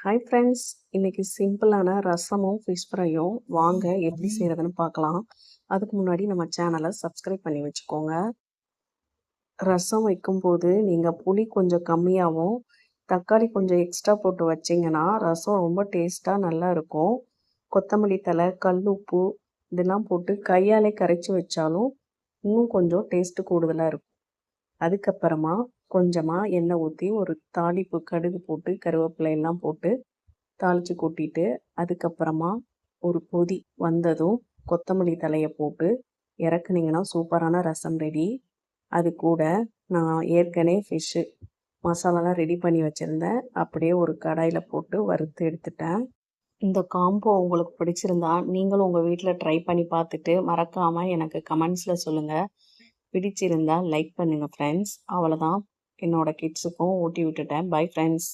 Hi friends, இன்னைக்கு சிம்பிளான ரசமும் ஃபிஷ் ஃப்ரையும் வாங்க எப்படி செய்கிறதுன்னு பார்க்கலாம். அதுக்கு முன்னாடி நம்ம சேனலை சப்ஸ்கிரைப் பண்ணி வச்சுக்கோங்க. ரசம் வைக்கும்போது நீங்கள் புளி கொஞ்சம் கம்மியாகவும் தக்காளி கொஞ்சம் எக்ஸ்ட்ரா போட்டு வச்சிங்கன்னா ரசம் ரொம்ப டேஸ்ட்டாக நல்லா இருக்கும். கொத்தமல்லி தழை, கல் உப்பு இதெல்லாம் போட்டு கையாலே கரைச்சி வச்சாலும் இன்னும் கொஞ்சம் டேஸ்ட்டு கூடுதலாக இருக்கும். அதுக்கப்புறமா கொஞ்சமாக எண்ணெய் ஊற்றி ஒரு தாளிப்பு கடுகு போட்டு கருவேப்பிலை எல்லாம் போட்டு தாளித்து கொட்டிட்டு அதுக்கப்புறமா ஒரு கொதி வந்ததும் கொத்தமல்லி தலையை போட்டு இறக்குனீங்கன்னா சூப்பரான ரசம் ரெடி. அது கூட நான் ஏற்கனவே ஃபிஷ்ஷு மசாலாலாம் ரெடி பண்ணி வச்சுருந்தேன். அப்படியே ஒரு கடாயில் போட்டு வறுத்து எடுத்துட்டேன். இந்த காம்போ உங்களுக்கு பிடிச்சிருந்தா நீங்களும் உங்கள் வீட்டில் ட்ரை பண்ணி பார்த்துட்டு மறக்காமல் எனக்கு கமெண்ட்ஸில் சொல்லுங்கள். பிடிச்சிருந்தா லைக் பண்ணுங்கள் ஃப்ரெண்ட்ஸ். அவ்வளோதான், என்னோடய கிட்ஸுக்கும் ஊட்டி விட்டுட்டேன். Bye friends.